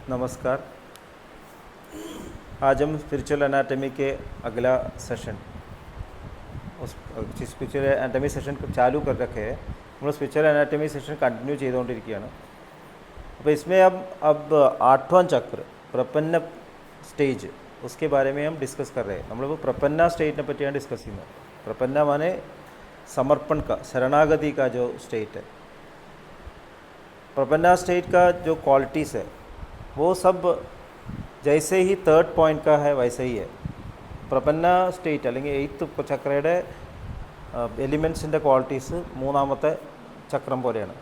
नमस्कार। आज हम स्पिरिचुअल एनाटमी के अगला सेशन उस स्पिरिचुअल एनाटमी सेशन चालू कर रखे हैं। हम स्पिरिचुअल एनाटमी सेशन कंटिन्यू ചെയ്തുകൊണ്ടിരിക്കുകയാണ്. അപ്പോൾ इसमें अब 8वां चक्र प्रपन्न स्टेज उसके बारे में हम डिस्कस कर रहे हैं. നമ്മളിപ്പോൾ प्रपन्ना स्टेट ने പറ്റിയാണ് डिस्कस ചെയ്യുന്നത്. प्रपन्ना माने समर्पण का, शरणागति का जो स्टेट है. प्रपन्ना स्टेट का जो क्वालिटीज़ है वो सब जैसे ही थर्ड पॉइंट का है वैसे ही है. പ്രപന്ന സ്റ്റേറ്റ് അല്ലെങ്കിൽ എയ്ത്ത് ചക്രയുടെ എലിമെൻസിൻ്റെ ക്വാളിറ്റീസ് മൂന്നാമത്തെ ചക്രം പോലെയാണ്.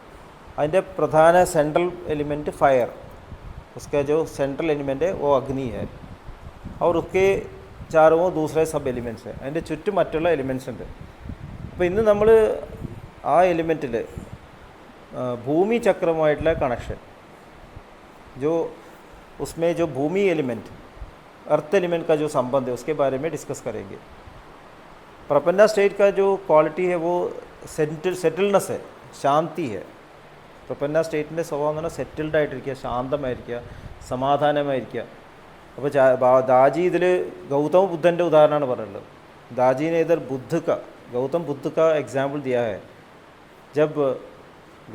അതിൻ്റെ പ്രധാന സെൻട്രൽ എലിമെൻറ്റ് ഫയർ, उसका जो सेंट्रल एलिमेंट है वो अग्नि है और उसके चारों दूसरे सब एलिमेंट्स हैं. അതിൻ്റെ ചുറ്റും മറ്റുള്ള എലിമെൻറ്റ്സ് ഉണ്ട്. അപ്പോൾ ഇന്ന് നമ്മൾ ആ എലിമെൻറ്റിൽ ഭൂമി ചക്രമായിട്ടുള്ള കണക്ഷൻ, जो उसमें जो भूमि एलिमेंट अर्थ एलिमेंट का जो संबंध है उसके बारे में डिस्कस करेंगे. प्रपन्ना स्टेट का जो क्वालिटी है वो सेटल्डनेस है, शांति है. പ്രപന്ന സ്റ്റേറ്റിൻ്റെ സ്വഭാവം എന്ന് പറഞ്ഞാൽ സെറ്റിൽഡ് ആയിട്ടിരിക്കുക, ശാന്തമായിരിക്കുക, സമാധാനമായിരിക്കുക. അപ്പോൾ ദാജി ഇതിൽ गौतम बुद्धൻ്റെ ഉദാഹരണമാണ് പറഞ്ഞിട്ടുള്ളത്. दाजी ने इधर गौतम बुद्ध का एग्जाम्पल दिया है. जब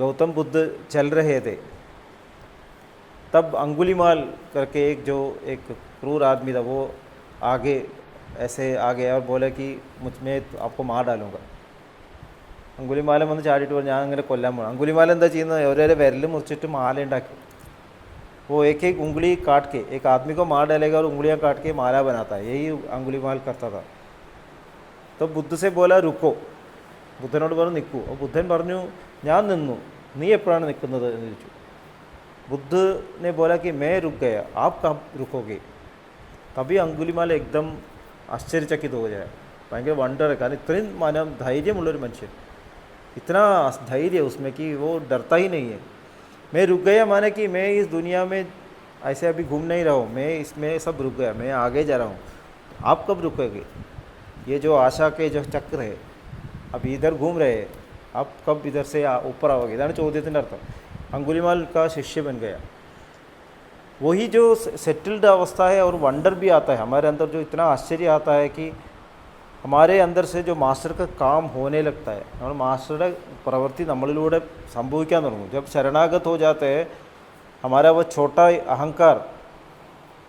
गौतम बुद्ध चल रहे थे तब अंगुलीमाल करके एक क्रूर आदमी था, वो आगे ऐसे आ गया और बोला कि मुझ में आपको मार डालूँगा. अंगुलीमाल वന്ന് ചാടിയിട്ട് പറഞ്ഞു ഞാൻ അങ്ങനെ കൊല്ലാൻ പോകണം. अंगुलीमाल എന്താ ചെയ്യുന്നത്, ഓരോരോ വിരൽ മുറിച്ചിട്ട് മാല ഉണ്ടാക്കി. वो एक एक उंगली काट के एक आदमी को मार डालेगा और उंगलियां काट के माला बनाता है. यही अंगुलीमाल करता था. तो बुद्ध से बोला रुको, ബുദ്ധനോട് പറഞ്ഞു നിൽക്കൂ. അപ്പോൾ ബുദ്ധൻ പറഞ്ഞു ഞാൻ നിന്നു, നീ എപ്പോഴാണ് നിൽക്കുന്നത് എന്ന് ചോദിച്ചു. बुद्ध ने बोला कि मैं रुक गया, आप कब रुकोगे. तभी अंगुलीमाल एकदम आश्चर्यचकित हो जाए. ഭയങ്കര വണ്ടർ, കാരണം ഇത്രയും ധൈര്യമുള്ളൊരു മനുഷ്യൻ, इतना धैर्य उसमें कि वो डरता ही नहीं है. मैं रुक गया माने कि मैं इस दुनिया में ऐसे अभी घूम नहीं रहा हूँ, मैं इसमें सब रुक गया, मैं आगे जा रहा हूँ. आप कब रुकोगे. ये जो आशा के जो चक्र है, अभी इधर घूम रहे हैं, आप कब इधर से ऊपर आओगे. ഇതാണ് ചോദ്യത്തിൻ്റെ അർത്ഥം. अंगुलीमाल का शिष्य बन गया. वही जो सेटल्ड अवस्था है और वंडर भी आता है हमारे अंदर, जो इतना आश्चर्य आता है कि हमारे अंदर से जो मास्टर का काम होने लगता है, നമ്മൾ മാസ്റ്ററുടെ പ്രവൃത്തി നമ്മളിലൂടെ സംഭവിക്കാൻ തുടങ്ങും. जब शरणागत हो जाते हैं हमारा वो छोटा अहंकार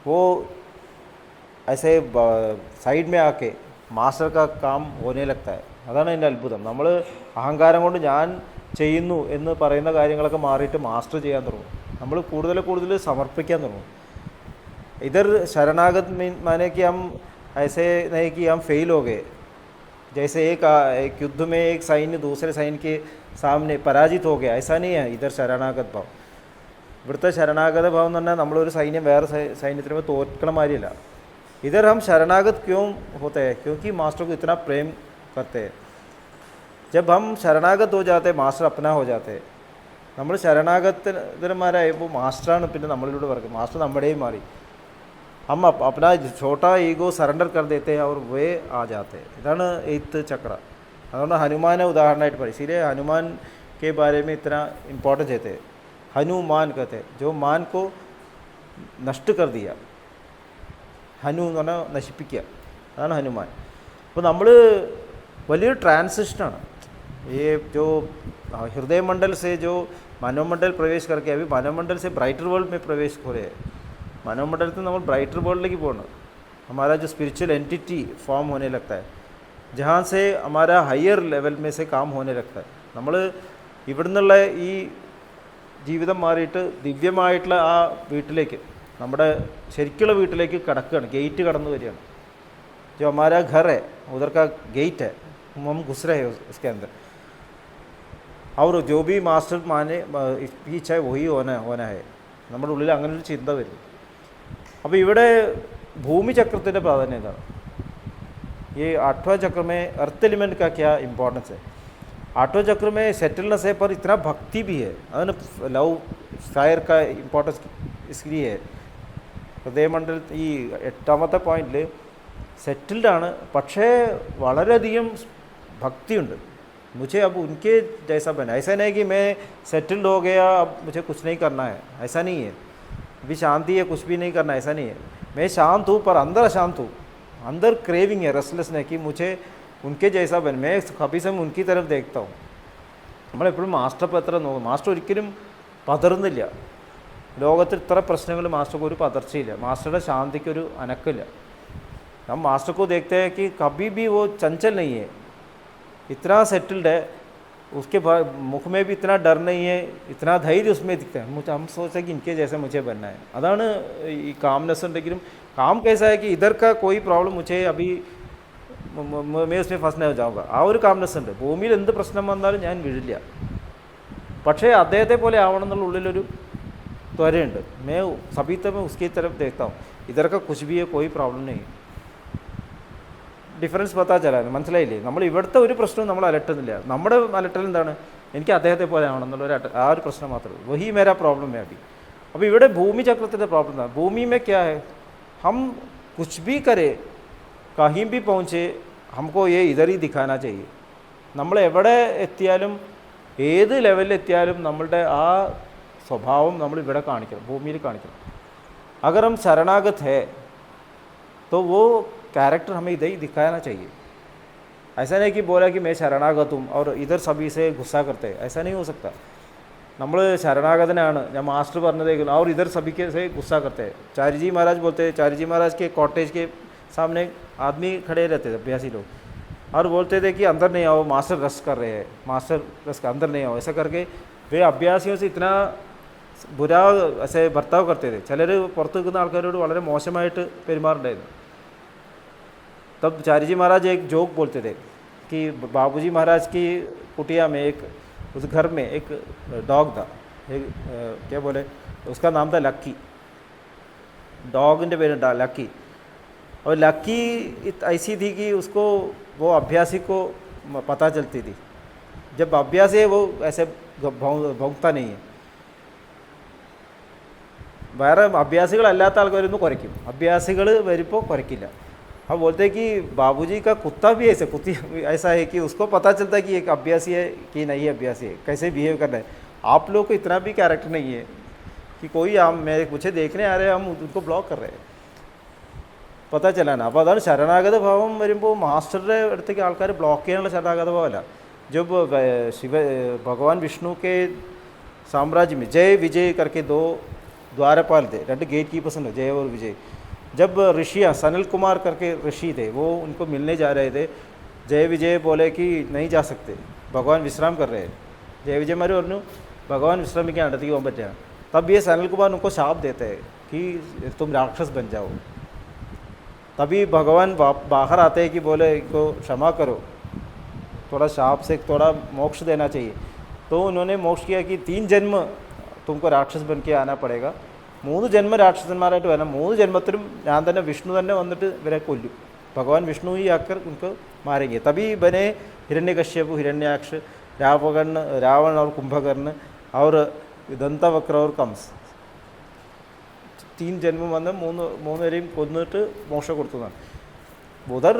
वो ऐसे साइड में आके മാസ്റ്റർ का काम होने लगता है. അതാണ് അതിൻ്റെ അത്ഭുതം. നമ്മൾ അഹങ്കാരം കൊണ്ട് ഞാൻ ചെയ്യുന്നു എന്ന് പറയുന്ന കാര്യങ്ങളൊക്കെ മാറിയിട്ട് മാസ്റ്റർ ചെയ്യാൻ തുടങ്ങും. നമ്മൾ കൂടുതൽ സമർപ്പിക്കാൻ തുടങ്ങും. इधर शरणागत माने कि हम ऐसे नहीं कि हम फेल हो गए. जैसे एक युद्ध में एक सैन्य दूसरे सैन्य के सामने पराजित हो गया, ऐसा नहीं है इधर शरणागत भाव. ഇവിടുത്തെ ശരണാഗത ഭാവം എന്ന് പറഞ്ഞാൽ നമ്മളൊരു സൈന്യം വേറെ സൈന്യത്തിന് തോൽക്കണ മാതിരിയല്ല. इधर हम शरणागत क्यों होते हैं, क्योंकि मास्टर को इतना प्रेम करते हैं. जब हम शरणागत हो जाते हैं मास्टर अपना हो जाते हैं. നമ്മൾ ശരണാഗതന്മാരായപ്പോൾ മാസ്റ്ററാണ് പിന്നെ നമ്മളിലൂടെ പറയുന്നത്. മാസ്റ്റർ നമ്മുടെയും മാറി. हम अपना छोटा ईगो सरेंडर कर देते हैं और वे आ जाते हैं. इതാണ് എയ്ത്ത് ചക്ര. അതുകൊണ്ട് ഹനുമാനെ ഉദാഹരണമായിട്ട് പറയും. इसीलिए हनुमान के बारे में इतना इम्पोर्टेंस देते हैं. हनुमान कहते हैं जो मान को नष्ट कर दिया. ഹനു എന്ന് പറഞ്ഞാൽ നശിപ്പിക്കുക, അതാണ് ഹനുമാൻ. അപ്പോൾ നമ്മൾ വലിയൊരു ട്രാൻസിഷനാണ്. ये जो हृदय मंडल से जो मनोमंडल प्रवेश करके अभी मनोमंडल से ब्राइटर वर्ल्ड में प्रवेश हो रहे हैं. मनोमंडल से നമ്മൾ ब्राइटर वर्ल्ड की പോകുന്നത്. हमारा जो स्पिरिचुअल एंटिटी फॉर्म होने लगता है, जहाँ से हमारा हायर लेवल में से काम होने लगता है. നമ്മൾ ഇവിടുന്നുള്ള ഈ ജീവിതം മാറിയിട്ട് ദിവ്യമായിട്ടുള്ള ആ വീട്ടിലേക്ക്, നമ്മുടെ ശരിക്കുള്ള വീട്ടിലേക്ക് കടക്കുകയാണ്, ഗേറ്റ് കടന്നു വരികയാണ്. जो हमारा घर है उधर का गेट है, हम घुस रहे हैं उसके अंदर. और जो भी मास्टर माने इच्छा है वही होना है. നമ്മുടെ ഉള്ളിൽ അങ്ങനെ ഒരു ചിന്ത വരും. അപ്പോൾ ഇവിടെ ഭൂമിചക്രത്തിൻ്റെ പ്രാധാന്യം എന്താണ്. ये 8वां चक्र में अर्थ एलिमेंट का क्या इम्पोर्टेंस है. 8वां चक्र में सेटलनेस है पर इतना भक्ति भी है. अन लव फायर का इम्पोर्टेंस इसलिए है. ഹൃദയമണ്ഡൽ ഈ 8ാമത്തെ പോയിന്റിൽ സെറ്റിൽഡ് ആണ്, പക്ഷേ വളരെയധികം ഭക്തിയുണ്ട്. मुझे अब उनके जैसा बना, ऐसा नहीं कि मैं सेटल्ड हो गया अब मुझे कुछ नहीं करना है, ऐसा नहीं है. अभी शांति है, कुछ भी नहीं करना, ऐसा नहीं है. मैं शांत हूँ पर अंदर अशांत हूँ, अंदर क्रेविंग है, रेस्टलेसनेस कि मुझे उनके जैसा बन. मैं कभी से उनकी तरफ देखता हूँ. നമ്മളെപ്പോഴും മാസ്റ്റർ പത്ര നോക്കും. മാസ്റ്റർ ഒരിക്കലും പതറുന്നില്ല. ലോകത്തിൽ ഇത്ര പ്രശ്നങ്ങൾ മാസ്റ്റർക്ക് ഒരു പതർച്ചയില്ല. മാസ്റ്ററുടെ ശാന്തിക്കൊരു അനക്കില്ല. हम मास्टर को देखते हैं कि कभी भी वो चंचल नहीं है, इतना सेटल्ड है, उसके मुख में भी इतना डर नहीं है, इतना धैर्य उसमें दिखता है. मुझे हम सोचते हैं कि इनके जैसे मुझे बनना है. अതാണ് ഈ കാംനെസ് ഉണ്ടെങ്കിലും काम कैसा है कि इधर का कोई प्रॉब्लम मुझे अभी मैं उसमें फंस नहीं जाऊँगा. ആ ഒരു കാംനെസ് ഉണ്ട്. ഭൂമിയിൽ എന്ത് പ്രശ്നം വന്നാലും ഞാൻ വീഴില്ല. പക്ഷേ അദ്ദേഹത്തെ പോലെ ആവണം എന്നുള്ള ഉള്ളിലൊരു ത്വരയുണ്ട്. मैं सभी तरह उसकी तरफ देखता हूँ. इधर का कुछ भी है, कोई प्रॉब्लम नहीं. ഡിഫറൻസ് പത്താ ചലാൻ മനസ്സിലായില്ലേ? നമ്മൾ ഇവിടുത്തെ ഒരു പ്രശ്നവും നമ്മൾ അലട്ടുന്നില്ല. നമ്മുടെ അലട്ടൽ എന്താണ്? എനിക്ക് അദ്ദേഹത്തെ പോലെ ആവണം എന്നുള്ളൊരു ആ ഒരു പ്രശ്നം മാത്രമേ ഉള്ളൂ. വഹി മേരാ പ്രോബ്ലം है अभी. അപ്പോൾ ഇവിടെ ഭൂമി ചക്രത്തിൻ്റെ പ്രോബ്ലം എന്താണ്? ഭൂമി में क्या है, हम कुछ भी करें, कहीं भी पहुँचे, हमको ये इधर ही दिखाना चाहिए. നമ്മൾ എവിടെ എത്തിയാലും ഏത് ലെവലിൽ എത്തിയാലും നമ്മളുടെ ആ സ്വഭാവം നമ്മൾ ഇവിടെ കാണിക്കണം, ഭൂമിയിൽ കാണിക്കണം. अगर हम शरणागत है तो वो कैरेक्टर हमें इधर ही दिखाना चाहिए. ऐसा नहीं कि बोला कि मैं शरणागत हूँ और इधर सभी से गुस्सा करते हैं, ऐसा नहीं हो सकता. നമ്മൾ ശരണാഗതനാണ്, ഞാൻ മാസ്റ്റർ പറഞ്ഞതേക്കുന്നു, और इधर सभी के से गुस्सा करते हैं. चारी जी महाराज बोलते हैं, चारी जी महाराज के कॉटेज के सामने आदमी खड़े रहते थे, अभ्यासी लोग, और बोलते थे कि अंदर नहीं आओ, मास्टर रेस्ट कर रहे हैं, मास्टर रेस्ट अंदर नहीं आओ. ऐसा करके वे अभ्यासियों से इतना बुरा ऐसे बर्ताव करते थे. ചിലർ പുറത്ത് നിൽക്കുന്ന ആൾക്കാരോട് വളരെ മോശമായിട്ട് പെരുമാറുണ്ടായിരുന്നു. तब चारी जी महाराज एक जोक बोलते थे कि बाबूजी महाराज की कुटिया में एक, उस घर में एक डॉग था, एक क्या बोले, उसका नाम था लक्की. डॉगिൻ്റെ പേരുണ്ട് लक्की. और लक्की ऐसी थी कि उसको वो अभ्यासी को पता चलती थी. जब अभ्यासी है वो ऐसे भौंकता नहीं है. വേറെ അഭ്യാസികളല്ലാത്ത ആൾക്കാരൊന്നും കുറയ്ക്കും, അഭ്യാസികൾ വരുമ്പോൾ കുറയ്ക്കില്ല. अब बोलते हैं कि बाबूजी का कुत्ता भी ऐसा है कि उसको पता चलता है कि एक अभ्यासी है कि नहीं अभ्यासी है, कैसे बिहेव करना है. आप लोग को इतना भी कैरेक्टर नहीं है कि कोई मुझे देखने आ रहे हैं, हम उनको ब्लॉक कर रहे हैं. पता चलाना. അപ്പോൾ അതാണ് ശരണാഗത ഭാവം വരുമ്പോൾ മാസ്റ്ററുടെ അടുത്തേക്ക് ആൾക്കാർ ബ്ലോക്ക് ചെയ്യാനുള്ള ശരണാഗത ഭാവമല്ല. जब भगवान विष्णु के साम्राज्य में जय विजय करके 2 द्वारपाल थे, 2 गेट कीपर्स हैं, जय और विजय. जब ऋषियाँ सनल कुमार करके ऋषि थे, वो उनको मिलने जा रहे थे. जय विजय बोले कि नहीं जा सकते, भगवान विश्राम कर रहे हैं. जय विजय मारे പറഞ്ഞു भगवान विश्रामिക്കാൻ അടുത്തേക്ക് പോകാൻ പറ്റില്ല. तब ये सनल कुमार उनको शाप देते हैं कि तुम राक्षस बन जाओ. तभी भगवान बाहर आते हैं कि बोले इनको क्षमा करो, थोड़ा शाप से थोड़ा मोक्ष देना चाहिए. तो उन्होंने मोक्ष किया कि 3 जन्म तुमको राक्षस बन के आना पड़ेगा. 3 ജന്മ രാക്ഷസന്മാരായിട്ട് വരണം. 3 ജന്മത്തിലും ഞാൻ തന്നെ വിഷ്ണു തന്നെ വന്നിട്ട് ഇവരെ കൊല്ലും. ഭഗവാൻ വിഷ്ണു ही आकर उनको मारेंगे. तभी बने हिरण्यकश्यप, हिरण्याक्ष, रावण और कुंभकर्ण और दंतवक्र और कंस. 3 ജന്മം വന്ന് 3 പേരെയും കൊന്നിട്ട് മോക്ഷം കൊടുത്തതാണ്. उधर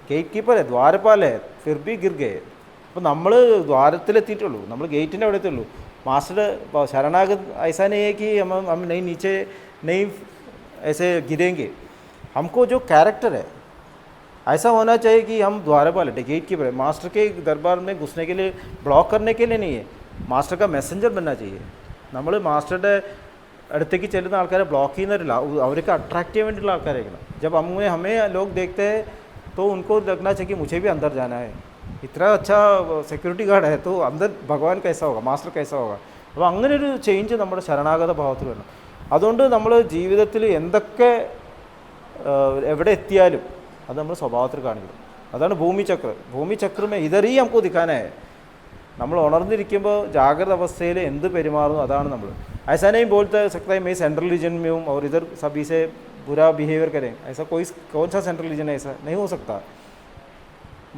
ഗേറ്റ് കീപ്പർ है, द्वारपाल है, फिर भी गिर गए. അപ്പോൾ നമ്മൾ ദ്വാരത്തിലെത്തിയിട്ടുള്ളൂ, നമ്മൾ ഗേറ്റിൻ്റെ അവിടെ എത്തുള്ളൂ. मास्टर शरणागत ऐसा नहीं है कि हम नहीं नीचे नहीं ऐसे गिरेंगे. हमको जो कैरेक्टर है ऐसा होना चाहिए कि हम द्वारपाल है, गेट कीपर है. मास्टर के दरबार में घुसने के लिए, ब्लॉक करने के लिए नहीं है, मास्टर का मैसेंजर बनना चाहिए. നമ്മൾ മാസ്റ്ററുടെ അടുത്തേക്ക് ചെല്ലുന്ന ആൾക്കാരെ ബ്ലോക്ക് ചെയ്യുന്നവരില്ല, അവർക്ക് അട്രാക്റ്റ് ചെയ്യാൻ വേണ്ടിയുള്ള ആൾക്കാരായിരിക്കണം. जब हमें लोग देखते हैं तो उनको लगना चाहिए कि मुझे भी अंदर जाना है, इतना अच्छा സെക്യൂരിറ്റി ഗാർഡ് है तो अंदर भगवान कैसा होगा, മാസ്റ്റർ कैसा होगा. അപ്പോൾ അങ്ങനെ ഒരു ചേഞ്ച് നമ്മുടെ ശരണാഗത ഭാവത്തിൽ വേണം. അതുകൊണ്ട് നമ്മൾ ജീവിതത്തിൽ എന്തൊക്കെ എവിടെ എത്തിയാലും അത് നമ്മൾ സ്വഭാവത്തിൽ കാണിക്കണം. അതാണ് ഭൂമിചക്രമേ ഇതറി നമുക്ക് ദിക്കാനേ. നമ്മൾ ഉണർന്നിരിക്കുമ്പോൾ ജാഗ്രത അവസ്ഥയിൽ എന്ത് പെരുമാറുന്നു അതാണ് നമ്മൾ. ऐसा नहीं बोल सकता है मैं सेंट्रल रीजन में हूँ और इधर सभी से बुरा बिहेवियर करें. ऐसा कौन सा सेंट्रल रीजन है, ऐसा नहीं हो सकता.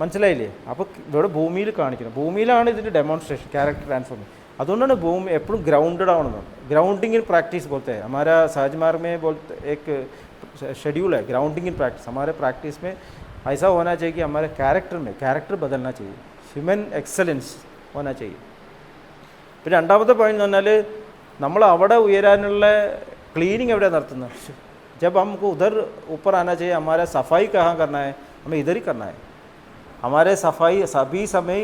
മനസ്സിലായില്ലേ? അപ്പോൾ ഇവിടെ ഭൂമിയിൽ കാണിക്കണം. ഭൂമിയിലാണ് ഇതിൻ്റെ ഡെമോൺസ്ട്രേഷൻ, ക്യാരക്ടർ ട്രാൻസ്ഫോർമേഷൻ. അതുകൊണ്ടാണ് ഭൂമി എപ്പോഴും ഗ്രൗണ്ടഡ് ആവണം. ग्राउंडिंग इन प्रैक्टिस बोलते हैं. हमारा सहज मार्ग में बोलते एक शेड्यूल है ग्राउंडिंग इन प्रैक्टिस. हमारे प्रैक्टिस में ऐसा होना चाहिए कि हमारे कैरेक्टर बदलना चाहिए, ह्यूमन एक्सलेंस होना चाहिए. പിന്നെ രണ്ടാമത്തെ പോയിന്റ് എന്ന് പറഞ്ഞാൽ നമ്മൾ അവിടെ ഉയരാനുള്ള क्लीनिंग एवढ्या നടത്തുന്നത്. जब हमको उधर ऊपर आना चाहिए, हमारा सफाई कहाँ करना है, हमें इधर ही करना है. हमारे सफाई सभी समय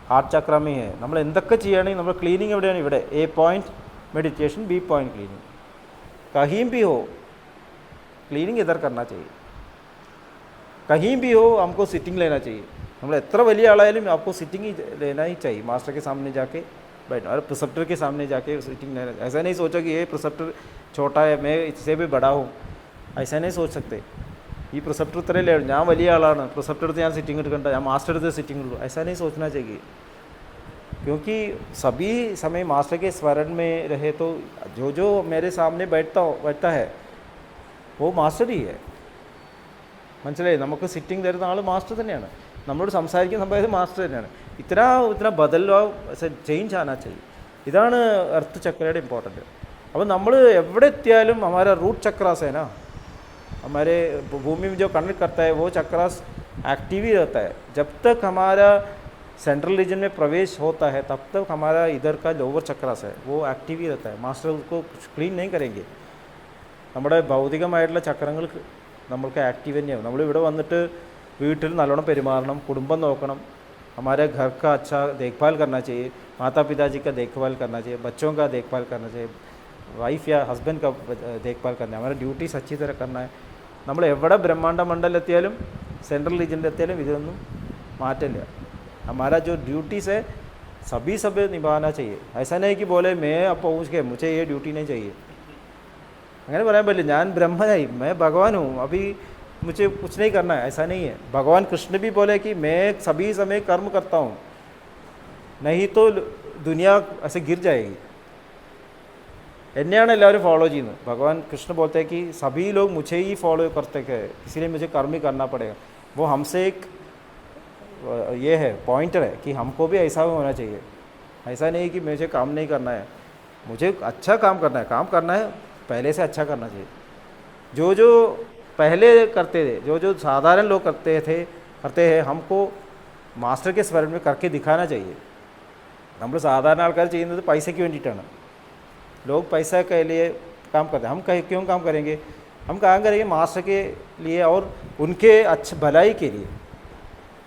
ഹാർട്ട് ചക്ര में है. നമ്മൾ എന്തൊക്കെ ചെയ്യുകയാണെങ്കിൽ നമ്മൾ ക്ലീനിങ് എവിടെയാണ്? ഇവിടെ A point meditation, B point cleaning. कहीं भी हो क्लीनिंग इधर करना चाहिए. कहीं भी हो हमको सिटिंग लेना चाहिए. നമ്മൾ എത്ര വലിയ ആളായാലും आपको सिटिंग ही लेना ही चाहिए. मास्टर के सामने जाके बैठना और प्रिसेप्टर के सामने जाके सिटिंग लेना. ऐसा नहीं सोचो कि ये प्रिसेप्टर छोटा है, मैं इससे भी बड़ा हूँ, ऐसा नहीं सोच सकते. ഈ പ്രിസെപ്റ്റർ ഇത്രയല്ലേ, ഞാൻ വലിയ ആളാണ്, പ്രിസെപ്റ്റർ എടുത്ത് ഞാൻ സിറ്റിംഗ് എടുക്കണ്ട, ഞാൻ മാസ്റ്റർ എടുത്ത് സിറ്റിംഗ് എടുക്കും, ऐसा नहीं सोचना चाहिए. क्योंकि सभी समय मास्टर के स्मरण में रहे तो जो जो मेरे सामने बैठता है वो मास्टर ही है. മനസ്സിലായി? നമുക്ക് സിറ്റിംഗ് തരുന്ന ആൾ മാസ്റ്റർ തന്നെയാണ്, നമ്മളോട് സംസാരിക്കുന്ന സംഭവം മാസ്റ്റർ തന്നെയാണ്. ഇത്ര ബദലാവ് ചേഞ്ച് ആനാ ചെയ്യും. ഇതാണ് എർത്ത് ചക്രയുടെ ഇമ്പോർട്ടൻറ്റ്. അപ്പോൾ നമ്മൾ എവിടെ എത്തിയാലും हमारा रूट चक्रास है ना, हमारे भूमि में जो कनेक्ट करता है वो चक्रास एक्टिव ही रहता है. जब तक हमारा सेंट्रल रीजन में प्रवेश होता है तब तक हमारा इधर का लोअर चक्रास है वो एक्टिव ही रहता है. मास्टर उसको क्लीन नहीं करेंगे. നമ്മുടെ ഭൗതികമായിട്ടുള്ള ചക്രങ്ങൾ നമ്മൾക്ക് ആക്റ്റീവ് തന്നെയാവും. നമ്മളിവിടെ വന്നിട്ട് വീട്ടിൽ നല്ലോണം പെരുമാറണം, കുടുംബം നോക്കണം, हमारे घर का अच्छा देखभाल करना चाहिए, माता पिताजी का देखभाल करना चाहिए, बच्चों का देखभाल करना चाहिए, वाइफ या हस्बैंड का देखभाल करना है, हमारा ड्यूटीസ് अच्छी तरह करना है. നമ്മൾ എവിടെ ബ്രഹ്മാണ്ട മണ്ഡലത്തിലെത്തിയാലും സെൻട്രൽ റീജിയനിലെത്തിയാലും ഇതൊന്നും മാറ്റില്ല. हमारा जो ड्यूटीज़ है सभी सब निभाना चाहिए. ऐसा नहीं कि बोले मैं अब पहुँच गए मुझे ये ड्यूटी नहीं चाहिए, അങ്ങനെ പറയാൻ പറ്റില്ല. ഞാൻ ബ്രഹ്മനായി, मैं भगवान हूँ, अभी मुझे कुछ नहीं करना है, ऐसा नहीं है. भगवान कृष्ण भी बोले कि मैं सभी समय कर्म करता हूँ, नहीं तो दुनिया ऐसे गिर जाएगी. എന്നെയാണ് എല്ലാവരും ഫോളോ ചെയ്യുന്നത്. ഭഗവാൻ കൃഷ്ണ बोलते हैं कि सभी लोग मुझे ही फॉलो करते हैं, इसलिए मुझे कर्म ही करना पड़ेगा. वो हमसे एक ये है पॉइंटर है कि हमको भी ऐसा होना चाहिए. ऐसा नहीं कि मुझे काम नहीं करना है, मुझे अच्छा काम करना है, पहले से अच्छा करना चाहिए. जो पहले करते थे, जो साधारण लोग करते हैं हमको മാസ്റ്റർ के स्मरण में करके दिखाना चाहिए. നമ്മൾ സാധാരണ ആൾക്കാർ ചെയ്യുന്നത് പൈസയ്ക്ക് വേണ്ടിയിട്ടാണ്. लोग पैसा के लिए काम करते हैं. हम क्यों काम करेंगे? हम काम करेंगे मास्टर के लिए और उनके अच्छे भलाई के लिए.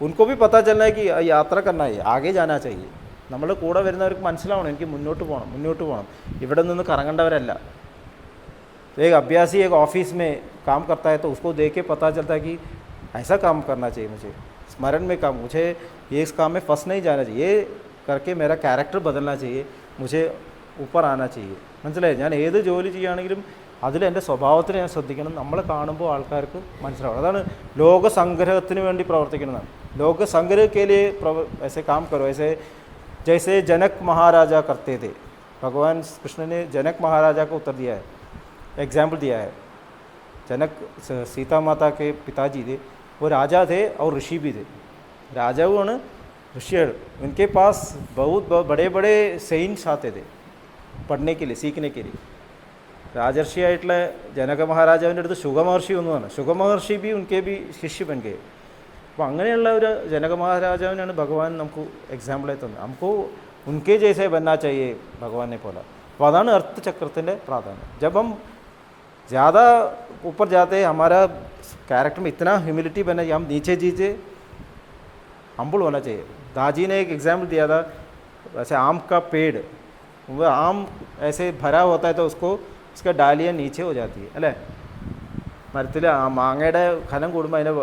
उनको भी पता चलना है कि യാത്ര करना है, आगे जाना चाहिए. നമ്മുടെ കൂടെ വരുന്നവർക്ക് മനസ്സിലാവണം എനിക്ക് മുന്നോട്ട് പോകണം, ഇവിടെ നിന്ന് കറങ്ങേണ്ടവരല്ല. एक अभ्यासी एक ऑफिस में काम करता है तो उसको देख के पता चलता है कि ऐसा काम करना चाहिए, मुझे स्मरण में काम, मुझे ये इस काम में फंस नहीं जाना चाहिए, ये करके मेरा कैरेक्टर बदलना चाहिए, मुझे ऊपर आना चाहिए. മനസ്സിലായി? ഞാൻ ഏത് ജോലി ചെയ്യുകയാണെങ്കിലും അതിൽ എൻ്റെ സ്വഭാവത്തിന് ഞാൻ ശ്രദ്ധിക്കണം. നമ്മളെ കാണുമ്പോൾ ആൾക്കാർക്ക് മനസ്സിലാവണം. അതാണ് ലോകസംഗ്രഹത്തിന് വേണ്ടി പ്രവർത്തിക്കുന്നതാണ്. लोकसंग्रह के लिए ऐसे काम करो, ऐसे जैसे जनक महाराजा करते थे. भगवान कृष्ण ने जनक महाराजा को उत्तर दिया है, एग्जाम्पल दिया है. जनक सीता माता के पिताजी थे, वो राजा थे और ऋषि भी थे. राजाओं ऋषियों उनके पास बहुत बड़े बड़े सेंट्स आते थे पढ़ने के लिए, सीखने के लिए. രാജർഷിയായിട്ടുള്ള ജനക മഹാരാജാവിൻ്റെ അടുത്ത് ശുഗമഹർഷി ഒന്നുമാണ്. ശുഗമഹർഷി भी उनके भी शिष्य बन गए. അപ്പോൾ അങ്ങനെയുള്ള ഒരു ജനക മഹാരാജാവിനാണ് ഭഗവാൻ നമുക്ക് എക്സാമ്പിളായി തന്നത്. നമുക്ക് ഉൻകെ ജൈസെ ബന്നാ ചാഹിയെ ഭഗവാനെ പോലെ. അപ്പോൾ അതാണ് എർത്ത് ചക്രത്തിൻ്റെ പ്രാധാന്യം. जब हम ज़्यादा ऊपर जाते हैं हमारा कैरेक्टर में इतना ह्यूमिलिटी बना कि हम नीचे हम्बल होना चाहिए. दाजी ने एक एग्जाम्पल दिया था, वैसे आम का पेड़, वो आम ऐसे भरा होता है तो उसका डालियाँ नीचे हो जाती है अല്ലേ? മരത്തിൽ മാങ്ങയുടെ ഖനം കൂടുമ്പോൾ അതിൻ്റെ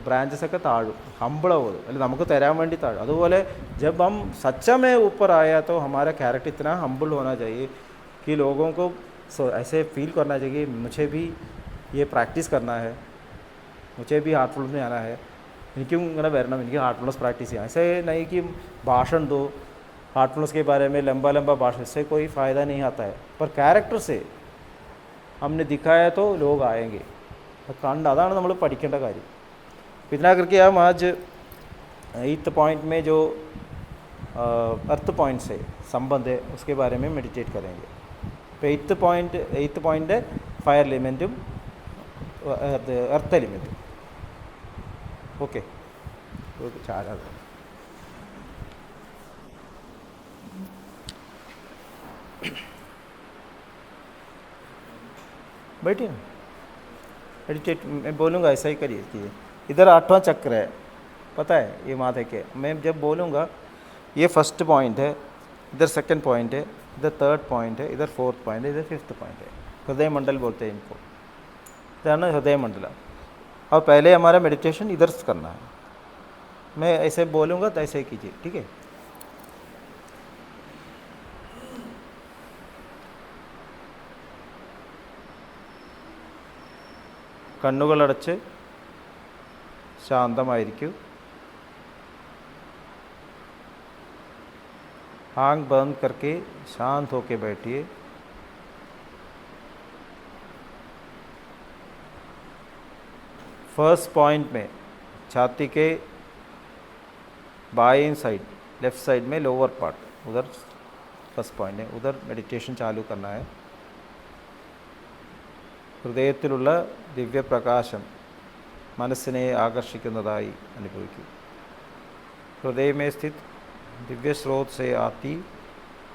ബ്രാഞ്ചസൊക്കെ താഴും, ഹമ്പിളാവും, അല്ലെ നമുക്ക് തരാൻ വേണ്ടി താഴും. അതുപോലെ जब हम सच्चा में ऊपर आया तो हमारा कैरेक्टर इतना हम्बल होना चाहिए कि लोगों को ऐसे फील करना चाहिए मुझे भी ये प्रैक्टिस करना है, मुझे भी हार्टफुलनेस में आना है, എനിക്കും ഇങ്ങനെ വരണം, എനിക്ക് हार्टफुलनेस प्रैक्टिस ചെയ്യാം. ऐसे नहीं कि भाषण दो हार्टफुलनेस के बारे में लंबा भाषण, इससे कोई फ़ायदा नहीं आता है. पर कैरेक्टर से हमने दिखाया तो लोग आएंगे. കണ്ട് അതാണ് നമ്മൾ പഠിക്കേണ്ട കാര്യം. इतना करके हम आज 8th पॉइंट में जो अर्थ पॉइंट से संबंध है उसके बारे में मेडिटेट करेंगे. तो 8th पॉइंट है फायर एलिमेंटुം अर्थ एलिमेंटुം. ओके, चार बैठिए ना, मेडिटेट मैं बोलूँगा ऐसा ही करिए कीजिए। इधर 8वां चक्र है, पता है ये माथे के, मैं जब बोलूँगा ये फर्स्ट पॉइंट है, इधर सेकंड पॉइंट है, इधर थर्ड पॉइंट है, इधर फोर्थ पॉइंट है, इधर फिफ्थ पॉइंट है। हृदय मंडल बोलते हैं इनको, इधर ना हृदय मंडल। और पहले हमारा मेडिटेशन इधर से करना है, मैं ऐसे बोलूँगा तो ऐसे ही कीजिए, ठीक है। കണ്ണുകളടച്ച് ശാന്തമായിരിക്കൂ. आँख बंद करके शांत होके बैठिए. फर्स्ट पॉइंट में छाती के बाएं साइड, लेफ्ट साइड में लोअर पार्ट, उधर फर्स्ट पॉइंट है, उधर मेडिटेशन चालू करना है. ഹൃദയത്തിലുള്ള ദിവ്യപ്രകാശം മനസ്സിനെ ആകർഷിക്കുന്നതായി അനുഭവിക്കൂ. हृदय में स्थित दिव्य स्रोत से आती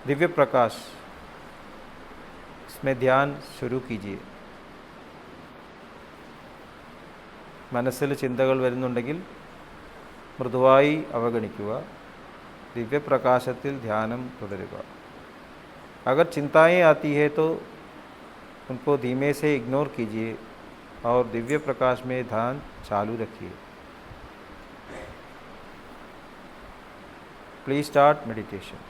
दिव्य प्रकाश, इसमें ध्यान शुरू कीजिए. മനസ്സിൽ ചിന്തകൾ വരുന്നുണ്ടെങ്കിൽ മൃദുവായി അവഗണിക്കുക. ദിവ്യപ്രകാശത്തിൽ ധ്യാനം തുടരുക. अगर चिंताएं आती है तो उनको धीमे से इग्नोर कीजिए और दिव्य प्रकाश में ध्यान चालू रखिए. Please start meditation.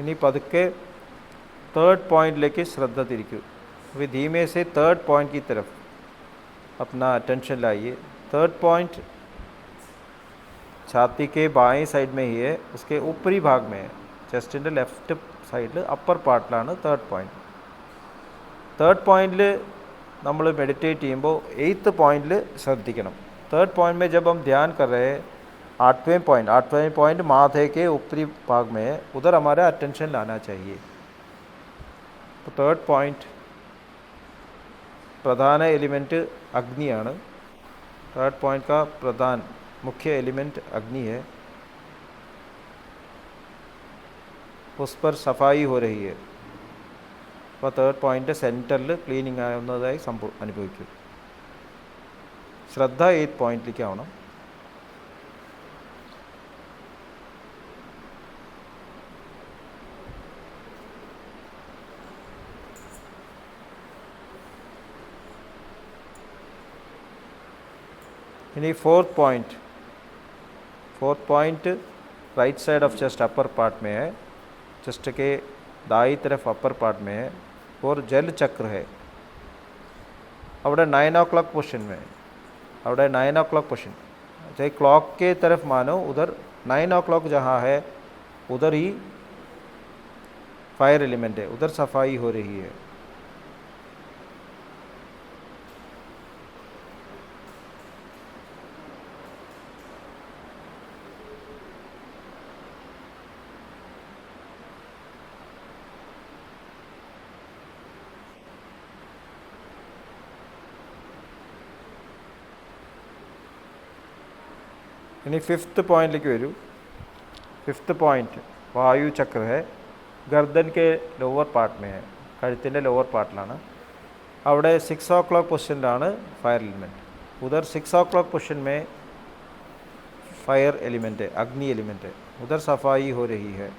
इन्हीं पदके थर्ड पॉइंट लेके श्रद्धा तिरिकू. अभी धीमे से थर्ड पॉइंट की तरफ अपना अटेंशन लाइए. थर्ड पॉइंट छाती के बाएं साइड में ही है, उसके ऊपरी भाग में है. ചെസ്റ്റിൻ്റെ ലെഫ്റ്റ് സൈഡിൽ അപ്പർ പാർട്ടിലാണ് തേർഡ് പോയിന്റ്. തേർഡ് പോയിന്റിൽ നമ്മൾ मेडिटेट ചെയ്യുമ്പോൾ 8th पॉइंट ശ്രദ്ധിക്കണം. थर्ड पॉइंट में जब हम ध्यान कर रहे हैं, 8वें पॉइंट माथे के ऊपरी भाग में है, उधर हमारा अटेंशन लाना चाहिए. तो थर्ड पॉइंट प्रधान एलिमेंट अग्निയാണ്. थर्ड पॉइंट का प्रधान मुख्य एलिमेंट अग्नि है, उस पर सफाई हो रही है. അപ്പോൾ തേർഡ് പോയിൻ്റ് സെൻറ്ററിൽ ക്ലീനിങ് ആവുന്നതായി അനുഭവിക്കും. ശ്രദ്ധ 8th പോയിന്റിലേക്ക് ആവണം. इन्हीं fourth point right side of chest upper part में है, चेस्ट के दाई तरफ अपर पार्ट में है और जल चक्र है. അവിടെ 9 o'clock पोजिशन में, അവിടെ 9 o'clock पोजिशन, चाहे क्लॉक के तरफ मानो, उधर 9 o'clock जहाँ है उधर ही फायर एलिमेंट है, उधर सफाई हो रही है. इन्हीं 5th पॉइंटिലേക്ക് വരൂ. 5th पॉइंट वायु चक्र है, गर्दन के लोअर पार्ट में है, കഴുത്തിൻ്റെ ലോവർ പാർട്ടിലാണ്. അവിടെ 6 o'clock പൊസിഷനിലാണ് फायर एलिमेंट. उधर 6 o'clock पोजिशन में फायर एलिमेंट है, अग्नि एलिमेंट है, उधर सफाई हो रही है.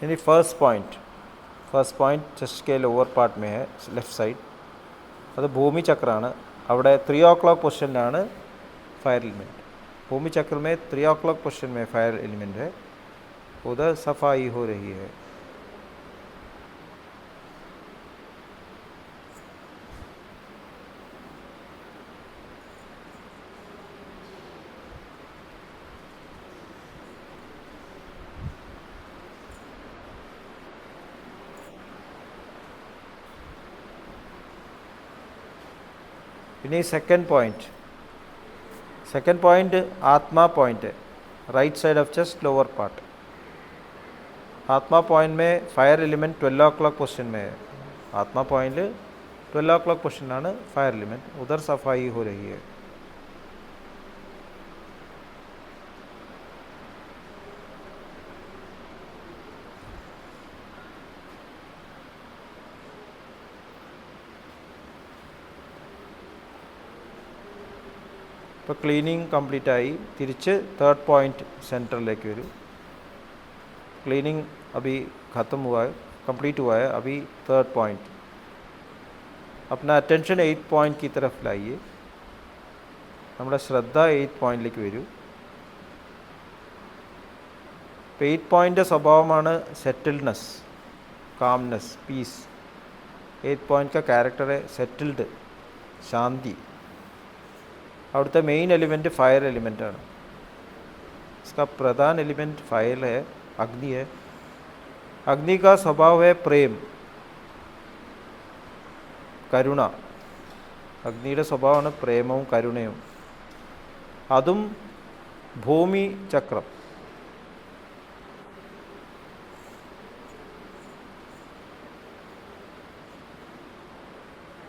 यानी फर्स्ट पॉइंट चेस्ट के लोअर पार्ट में है, लेफ्ट साइड. അത് ഭൂമി ചക്രമാണ്. അവിടെ 3 o'clock പൊസിഷനിലാണ് ഫയർ എലിമെൻറ്റ്. भूमि चक्र में 3 o'clock पोजीशन में फायर एलिमेंट है, उधर सफाई हो रही है। इन्हीं सेकंड पॉइंट आत्मा पॉइंट है, right side of chest lower part. आत्मा पॉइंट में फायर एलिमेंट 12 o'clock पोजीशन में है। आत्मा पॉइंट 12 o'clock पोजीशन ആണ് फायर एलिमेंट, उधर सफाई हो रही है। ഇപ്പോൾ ക്ലീനിങ് കംപ്ലീറ്റ് ആയി, തിരിച്ച് തേർഡ് പോയിന്റ് सेंटरലേക്ക് വരും। क्लीनिंग अभी ख़त्म हुआ है, कंप्लीट हुआ है। अभी थर्ड पॉइंट, अपना अटेंशन 8th पॉइंट की तरफ लाइए। നമ്മുടെ ശ്രദ്ധ 8th പോയിന്റിലേക്ക് വരൂ। 8th പോയിൻ്റ് സ്വഭാവമാണ് സെറ്റിൽഡ്നെസ്, കാംനെസ്, पीस। 8th पॉइंट का कैरेक्टर है सेटिल्ड, शांति। अविടുത്തെ मेन एलिमेंट फायर एलिमेंट ആണ്। इसका प्रधान एलिमेंट फायर है, अग्नि है। अग्नि का स्वभाव है प्रेम, करुण। അഗ്നിയുടെ സ്വഭാവമാണ് പ്രേമവും കരുണയും। അതും ഭൂമി ചക്രം,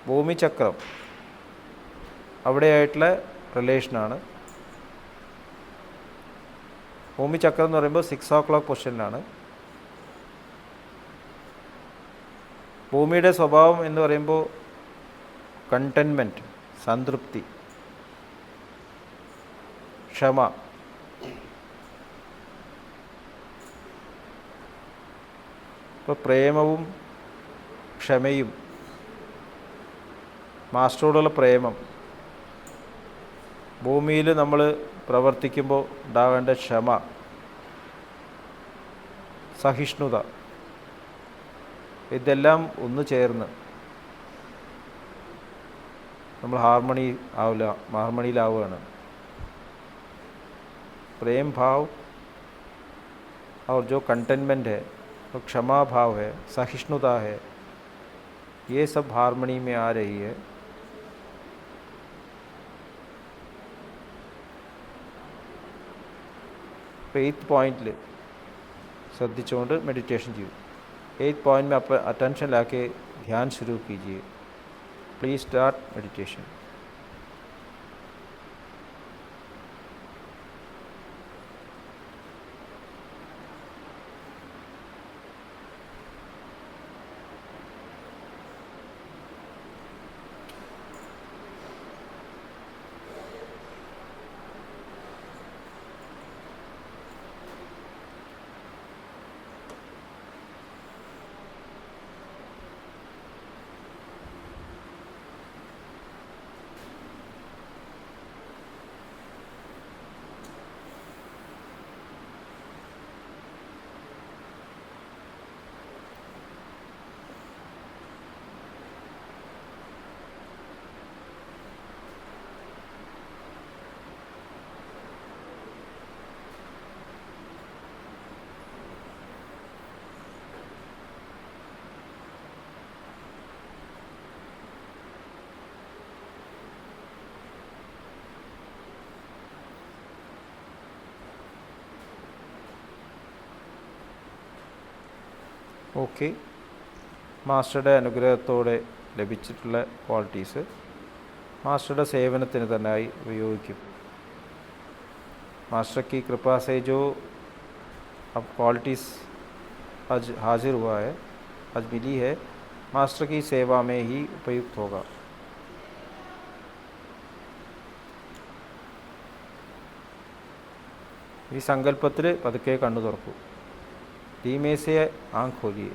ഭൂമിചക്രം അവിടെയായിട്ടുള്ള റിലേഷനാണ്। ഭൂമിചക്രം എന്ന് പറയുമ്പോൾ 6 o'clock പൊസിഷനിലാണ്। ഭൂമിയുടെ സ്വഭാവം എന്ന് പറയുമ്പോൾ കണ്ടെയ്ൻമെൻറ്റ്, സംതൃപ്തി, ക്ഷമ। ഇപ്പോൾ പ്രേമവും ക്ഷമയും, മാസ്റ്ററോടുള്ള പ്രേമം, ഭൂമിയിൽ നമ്മൾ പ്രവർത്തിക്കുമ്പോൾ ഉണ്ടാവേണ്ട ക്ഷമ, സഹിഷ്ണുത, ഇതെല്ലാം ഒന്ന് ചേർന്ന് നമ്മൾ ഹാർമണിയിലാവുകയാണ്। प्रेम भाव और जो कंटेनमेंट है, तो क्षमा भाव है, सहिष्णुता है, ये सब हार्मनी में आ रही है। तो 8th पॉइंट ശ്രദ്ധിച്ചുകൊണ്ട് മെഡിറ്റേഷൻ ചെയ്യൂ। 8th पॉइंट में आप अटेंशन लाके ध्यान शुरू कीजिए। Please start meditation. ഓക്കെ, മാസ്റ്ററുടെ അനുഗ്രഹത്തോടെ ലഭിച്ചിട്ടുള്ള ക്വാളിറ്റീസ് മാസ്റ്ററുടെ സേവനത്തിന് തന്നെയായി ഉപയോഗിക്കും। मास्टर की कृपा से जो अब क्वालिटीज़ आज हाजिर हुआ है, आज मिली है, मास्टर की सेवा में ही उपयुक्त होगा। ഈ സങ്കല്പത്തിൽ പതുക്കെ കണ്ണു തുറക്കൂ, ധീമേ से आँख खोलिए।